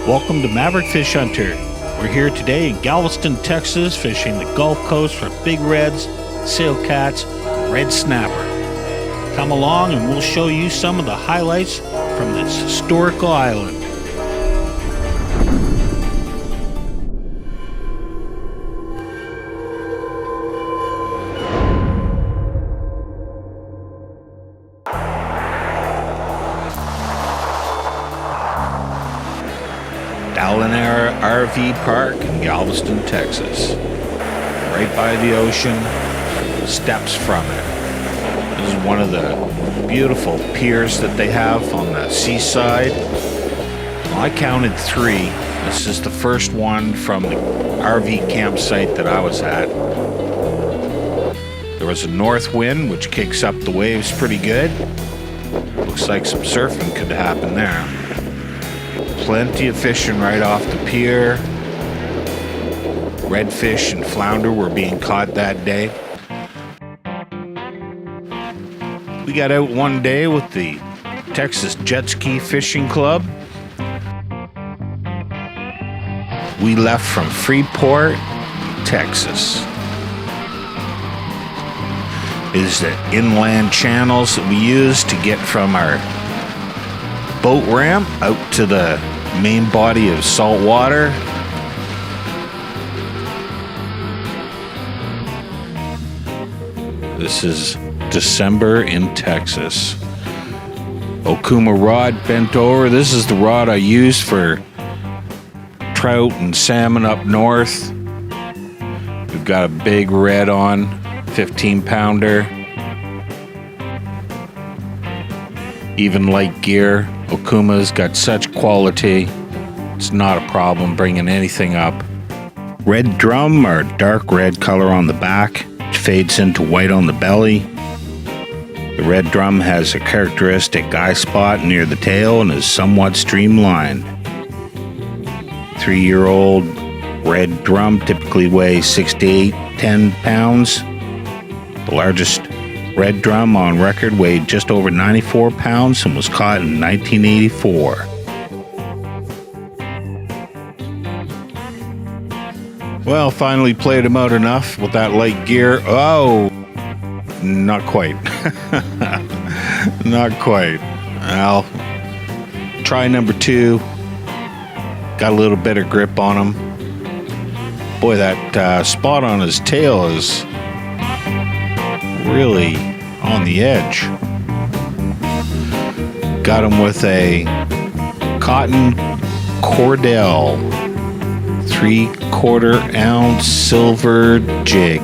Welcome to Maverick Fish Hunter. We're here today in Galveston, Texas, fishing the Gulf Coast for big reds, sailcats, red snapper. Come along and we'll show you some of the highlights from this historical island. Dallinara RV Park in Galveston, Texas. Right by the ocean, steps from it. This is one of the beautiful piers that they have on the seaside. Well, I counted 3. This is the first one from the RV campsite that I was at. There was a north wind which kicks up the waves pretty good. Looks like some surfing could happen there. Plenty of fishing right off the pier. Redfish and flounder were being caught that day. We got out one day with the Texas Jet Ski Fishing Club. We left from Freeport, Texas. It is the inland channels that we use to get from our boat ramp out to the main body of salt water. This is December in Texas. Okuma rod bent over. This is the rod I use for trout and salmon up north. We've got a big red on, 15-pounder. Even light gear. Okuma's got such quality, it's not a problem bringing anything up. Red drum or dark red color on the back, it fades into white on the belly. The red drum has a characteristic eye spot near the tail and is somewhat streamlined. 3-year-old red drum typically weighs 6 to 8, 10 pounds. The largest red drum on record weighed just over 94 pounds and was caught in 1984. Well, finally played him out enough with that light gear. Oh, not quite. Not quite. Well, try number 2. Got a little better grip on him. Boy, that spot on his tail is really on the edge. Got him with a cotton cordell 3/4 ounce silver jig.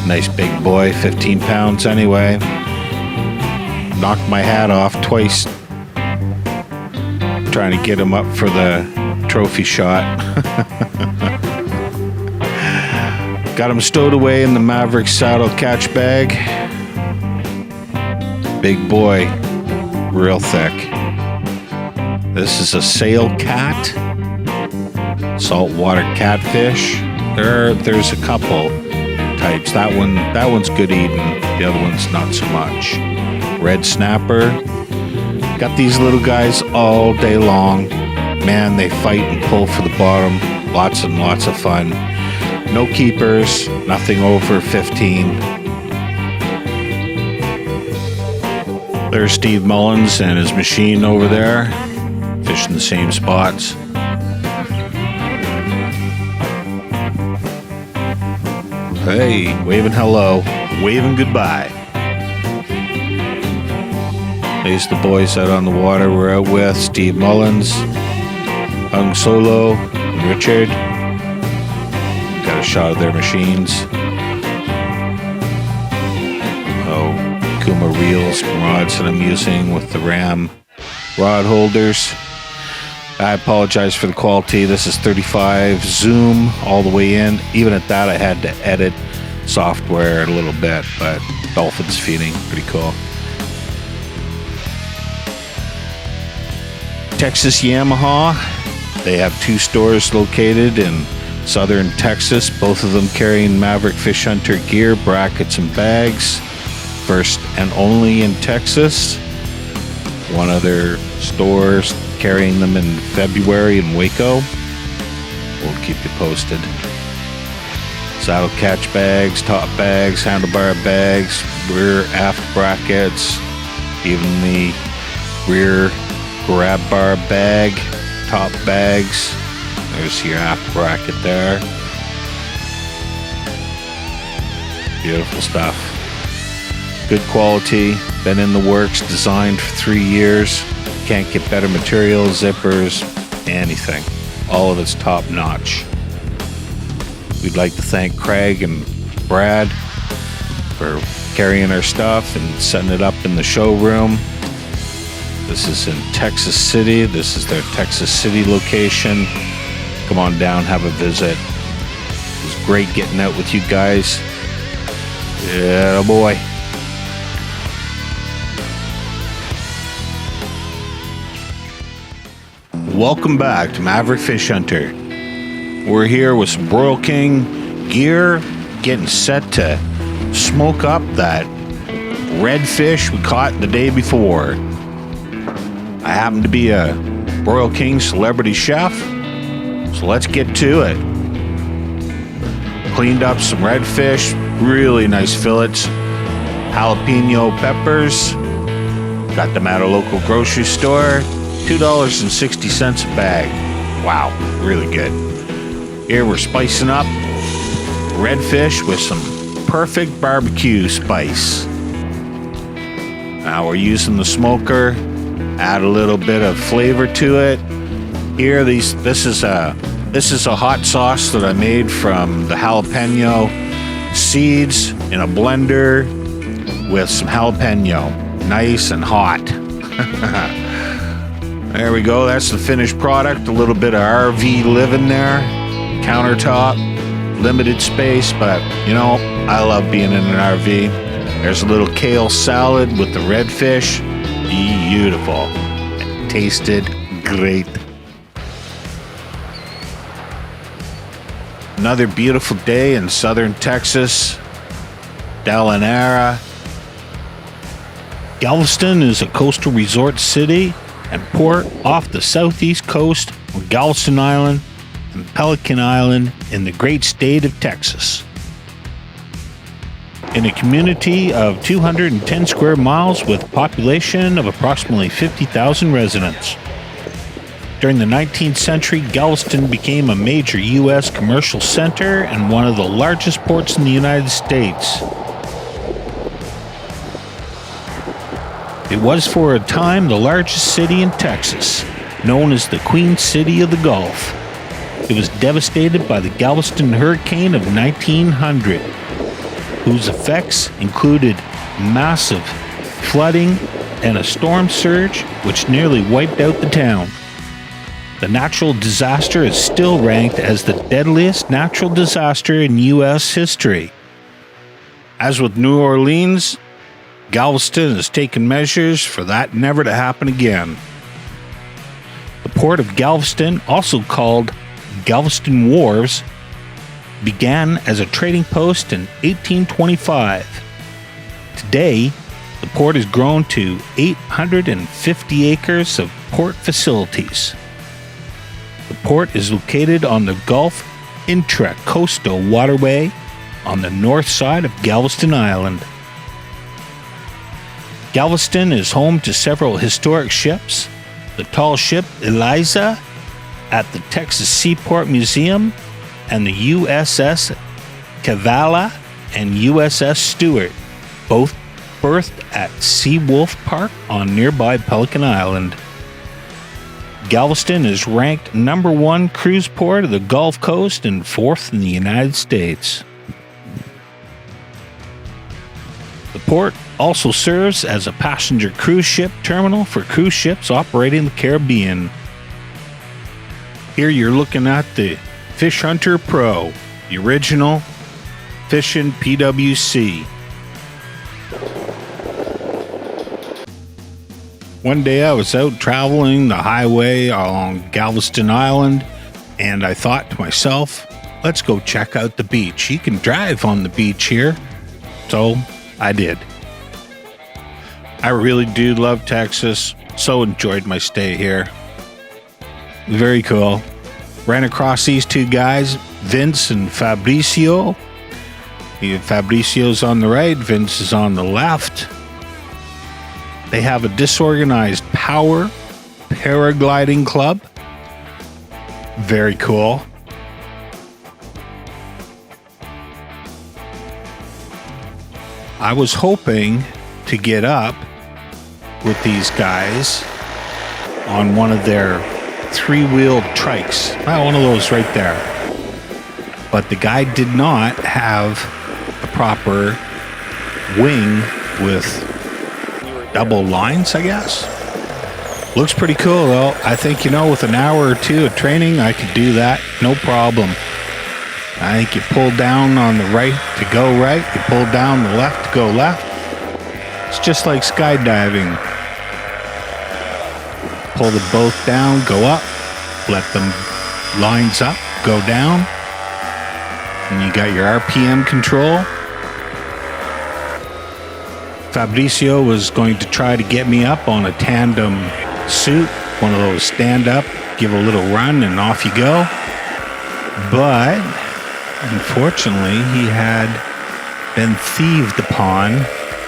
Nice big boy, 15 pounds anyway. Knocked my hat off twice trying to get him up for the trophy shot. Got him stowed away in the Maverick saddle catch bag. Big boy, real thick. This is a sail cat, saltwater catfish. There's a couple types. That one's good eating. The other one's not so much. Red snapper. Got these little guys all day long. Man, they fight and pull for the bottom. Lots and lots of fun. No keepers, nothing over 15. There's Steve Mullins and his machine over there, fishing the same spots. Hey, waving hello, waving goodbye. There's the boys out on the water we're out with, Steve Mullins, Hung Solo, and Richard. Got a shot of their machines. Oh, Kuma reels and rods that I'm using with the Ram rod holders. I apologize for the quality. This is 35 zoom all the way in. Even at that, I had to edit software a little bit, but dolphins feeding, pretty cool. Texas Yamaha. They have 2 stores located in southern Texas, both of them carrying Maverick Fish Hunter gear, brackets, and bags. First and only in Texas. One other store carrying them in February in Waco. We'll keep you posted. Saddle catch bags, top bags, handlebar bags, rear aft brackets, even the rear grab bar bag, top bags. There's your aft bracket there. Beautiful stuff. Good quality, been in the works, designed for 3 years. Can't get better materials, zippers, anything. All of it's top notch. We'd like to thank Craig and Brad for carrying our stuff and setting it up in the showroom. This is in Texas City. This is their Texas City location. Come on down, have a visit. It was great getting out with you guys. Yeah, boy. Welcome back to Maverick Fish Hunter. We're here with some Royal King gear, getting set to smoke up that redfish we caught the day before. I happen to be a Royal King celebrity chef, so let's get to it. Cleaned up some redfish, really nice fillets, jalapeno peppers. Got them at a local grocery store, $2.60 a bag. Wow, really good. Here we're spicing up redfish with some perfect barbecue spice. Now we're using the smoker, add a little bit of flavor to it. Here, this is a hot sauce that I made from the jalapeno seeds in a blender with some jalapeno, nice and hot. There we go. That's the finished product. A little bit of RV living there. Countertop, limited space, but you know, I love being in an RV. There's a little kale salad with the redfish. Beautiful. It tasted great. Another beautiful day in southern Texas. Dalanera. Galveston is a coastal resort city and port off the southeast coast of Galveston Island and Pelican Island in the great state of Texas. In a community of 210 square miles with a population of approximately 50,000 residents. During the 19th century, Galveston became a major U.S. commercial center and one of the largest ports in the United States. It was for a time the largest city in Texas, known as the Queen City of the Gulf. It was devastated by the Galveston hurricane of 1900, whose effects included massive flooding and a storm surge which nearly wiped out the town. The natural disaster is still ranked as the deadliest natural disaster in U.S. history. As with New Orleans, Galveston has taken measures for that never to happen again. The port of Galveston, also called Galveston Wharves, began as a trading post in 1825. Today, the port has grown to 850 acres of port facilities. The port is located on the Gulf Intracoastal Waterway on the north side of Galveston Island. Galveston is home to several historic ships, the tall ship Eliza at the Texas Seaport Museum, and the USS Cavala and USS Stewart, both berthed at Seawolf Park on nearby Pelican Island. Galveston is ranked number 1 cruise port of the Gulf Coast and 4th in the United States. The port also serves as a passenger cruise ship terminal for cruise ships operating the Caribbean. Here you're looking at the Fish Hunter Pro, the original fishing PWC. One day I was out traveling the highway along Galveston Island, and I thought to myself, let's go check out the beach. You can drive on the beach here. So I did. I really do love Texas, so enjoyed my stay here. Very cool. Ran across these two guys, Vince and Fabricio. Fabricio's on the right, Vince is on the left. They have a disorganized power paragliding club. Very cool. I was hoping to get up with these guys on one of their three-wheeled trikes. One of those right there. But the guy did not have a proper wing with double lines, I guess. Looks pretty cool, though. I think, with an hour or two of training, I could do that. No problem. I think you pull down on the right to go right. You pull down the left to go left. It's just like skydiving. Pull the boat down, go up. Let them lines up, go down. And you got your RPM control. Fabricio was going to try to get me up on a tandem suit, one of those stand up, give a little run, and off you go. But unfortunately, he had been thieved upon,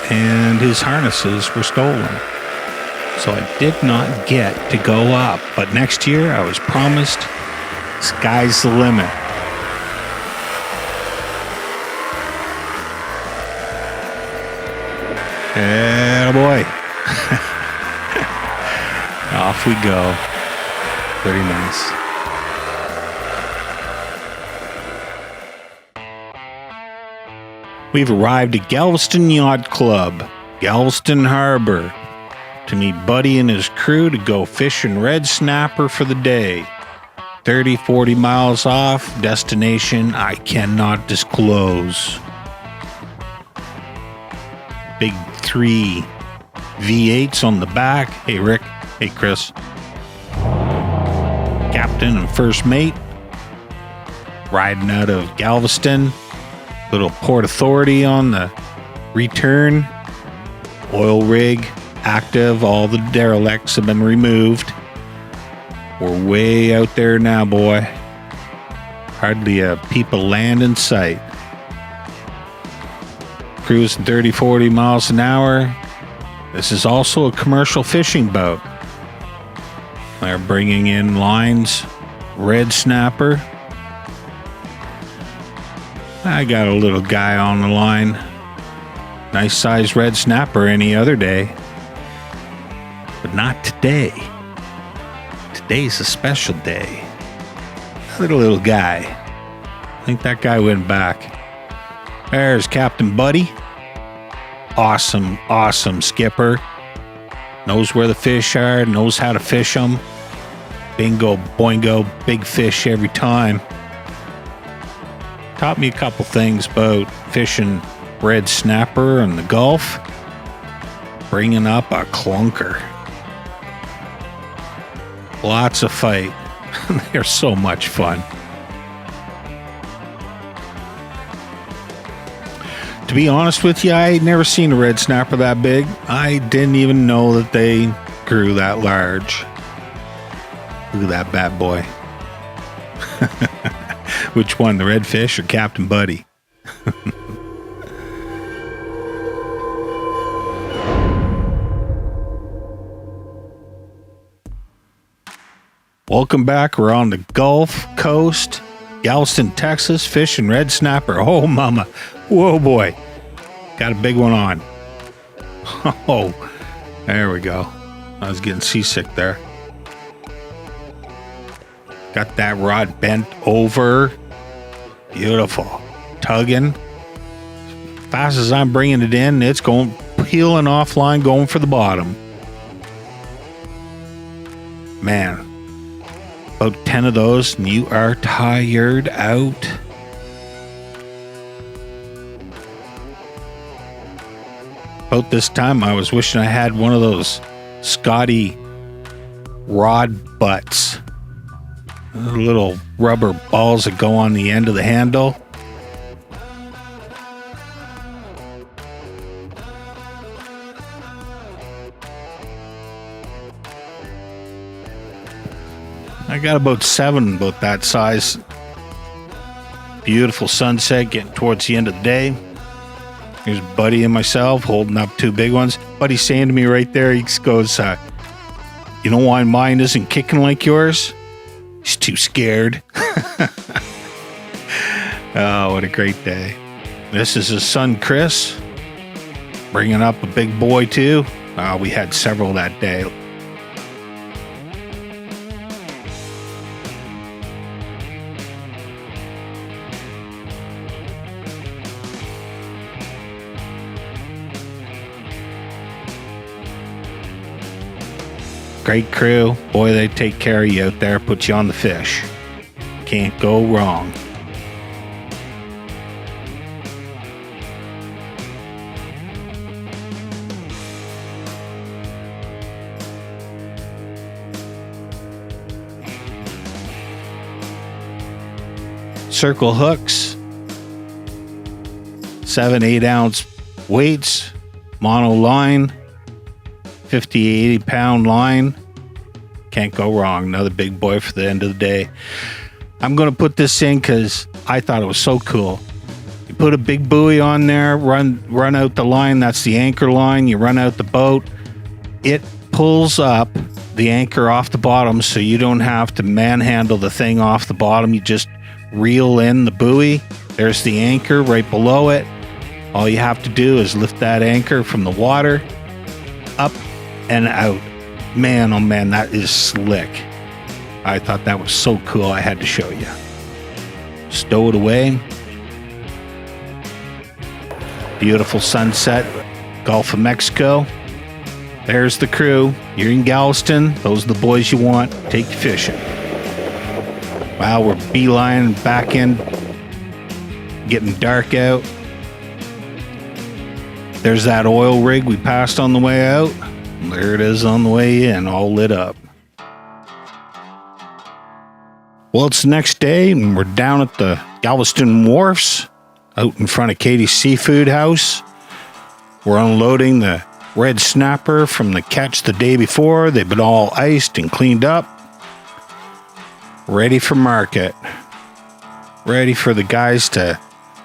and his harnesses were stolen. So I did not get to go up. But next year, I was promised, sky's the limit. Attaboy. Off we go. Very nice. We've arrived at Galveston Yacht Club, Galveston Harbor, to meet Buddy and his crew to go fishing red snapper for the day. 30, 40 miles off, destination I cannot disclose. Big 3 V8s on the back. Hey Rick, hey Chris. Captain and first mate. Riding out of Galveston. Little Port Authority on the return. Oil rig active. All the derelicts have been removed. We're way out there now, boy. Hardly a peep of land in sight. Cruising 30, 40 miles an hour. This is also a commercial fishing boat. They're bringing in lines. Red snapper. I got a little guy on the line. Nice size red snapper any other day. But not today. Today's a special day. Little guy. I think that guy went back. There's Captain Buddy. Awesome skipper. Knows where the fish are, knows how to fish them. Bingo, boingo, big fish every time. Taught me a couple things about fishing red snapper in the Gulf. Bringing up a clunker. Lots of fight. They're so much fun. To be honest with you, I never seen a red snapper that big. I didn't even know that they grew that large. Look at that bad boy. Which one, the redfish or Captain Buddy? Welcome back. We're on the Gulf Coast, Galveston, Texas, fishing red snapper. Oh, mama. Whoa, boy. Got a big one on. Oh, there we go. I was getting seasick there. Got that rod bent over. Beautiful. Tugging. Fast as I'm bringing it in, it's going peeling offline, going for the bottom. Man. About 10 of those and you are tired out. About this time, I was wishing I had one of those Scotty rod butts. Little rubber balls that go on the end of the handle. I got about 7 about that size. Beautiful sunset getting towards the end of the day. Here's Buddy and myself holding up 2 big ones. Buddy's saying to me right there, he goes, you know why mine isn't kicking like yours? He's too scared. Oh, what a great day. This is his son, Chris, bringing up a big boy too. We had several that day. Great crew. Boy, they take care of you out there, put you on the fish. Can't go wrong. Circle hooks, 7-8 ounce weights, mono line, 50-80 pound line. Can't go wrong. Another big boy for the end of the day. I'm going to put this in because I thought it was so cool. You put a big buoy on there, run out the line. That's the anchor line. You run out the boat. It pulls up the anchor off the bottom so you don't have to manhandle the thing off the bottom. You just reel in the buoy. There's the anchor right below it. All you have to do is lift that anchor from the water up and out. Man, oh man, that is slick. I thought that was so cool. I had to show you. Stow it away. Beautiful sunset, Gulf of Mexico. There's the crew. You're in Galveston. Those are the boys you want. Take you fishing. Wow, we're beelining back in, getting dark out. There's that oil rig we passed on the way out. There it is on the way in, all lit up. Well, it's the next day, and we're down at the Galveston Wharfs, out in front of Katie's Seafood House. We're unloading the red snapper from the catch the day before. They've been all iced and cleaned up. Ready for market. Ready for the guys to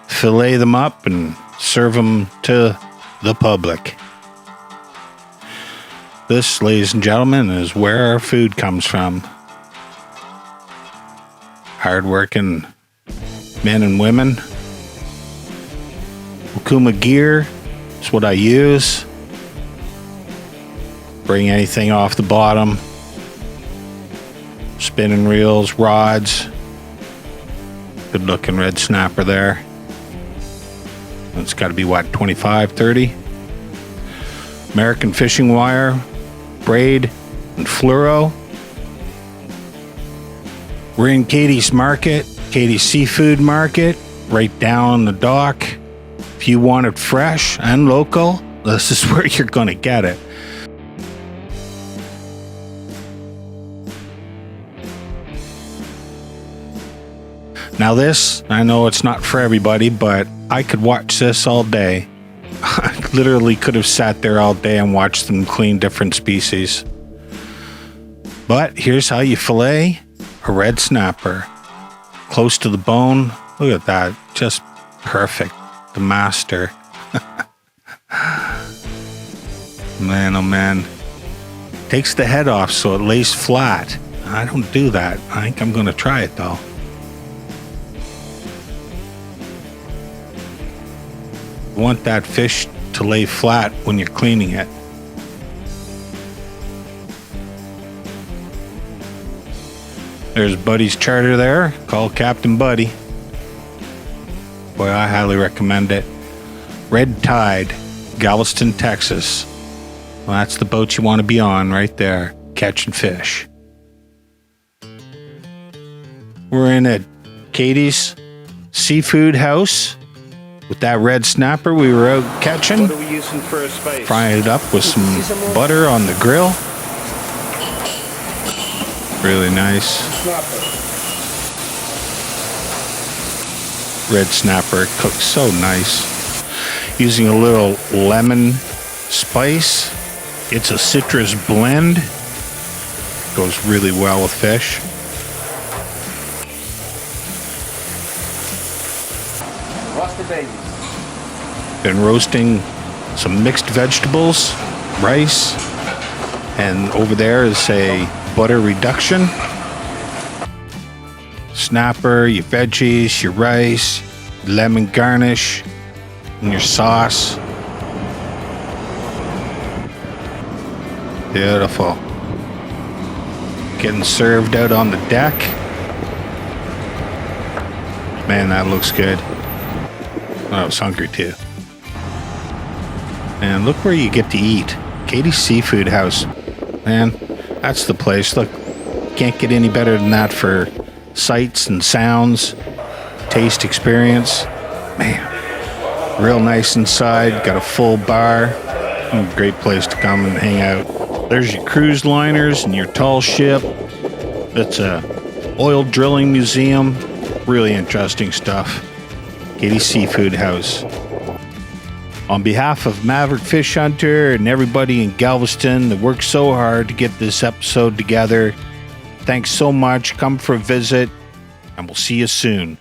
fillet them up and serve them to the public. This, ladies and gentlemen, is where our food comes from. Hardworking men and women. Okuma gear is what I use. Bring anything off the bottom. Spinning reels, rods. Good looking red snapper there. It's got to be what, 25, 30? American fishing wire, braid, and fluoro. We're in Katie's Market, Katie's Seafood Market, right down the dock. If you want it fresh and local, this is where you're going to get it. Now this, I know it's not for everybody, but I could watch this all day. I literally could have sat there all day and watched them clean different species. But here's how you fillet a red snapper. Close to the bone. Look at that. Just perfect. The master. Man, oh man. Takes the head off so it lays flat. I don't do that. I think I'm going to try it though. You want that fish to lay flat when you're cleaning it. There's Buddy's charter there. Call Captain Buddy. Boy, I highly recommend it. Red Tide, Galveston, Texas. Well, that's the boat you want to be on right there, catching fish. We're in at Katie's Seafood House. With that red snapper we were out catching. What are we using for a spice? Frying it up with some butter on the grill. Really nice. Red snapper cooks so nice. Using a little lemon spice. It's a citrus blend. Goes really well with fish. Been roasting some mixed vegetables, rice, and over there is a butter reduction. Snapper, your veggies, your rice, lemon garnish, and your sauce. Beautiful. Getting served out on the deck. Man, that looks good. I was hungry too. And look where you get to eat. Katie's Seafood House. Man, that's the place. Look, can't get any better than that for sights and sounds, taste experience. Man, real nice inside. Got a full bar. Great place to come and hang out. There's your cruise liners and your tall ship. That's a oil drilling museum. Really interesting stuff. Katie's Seafood House. On behalf of Maverick Fish Hunter and everybody in Galveston that worked so hard to get this episode together, thanks so much. Come for a visit, and we'll see you soon.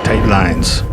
Tight lines.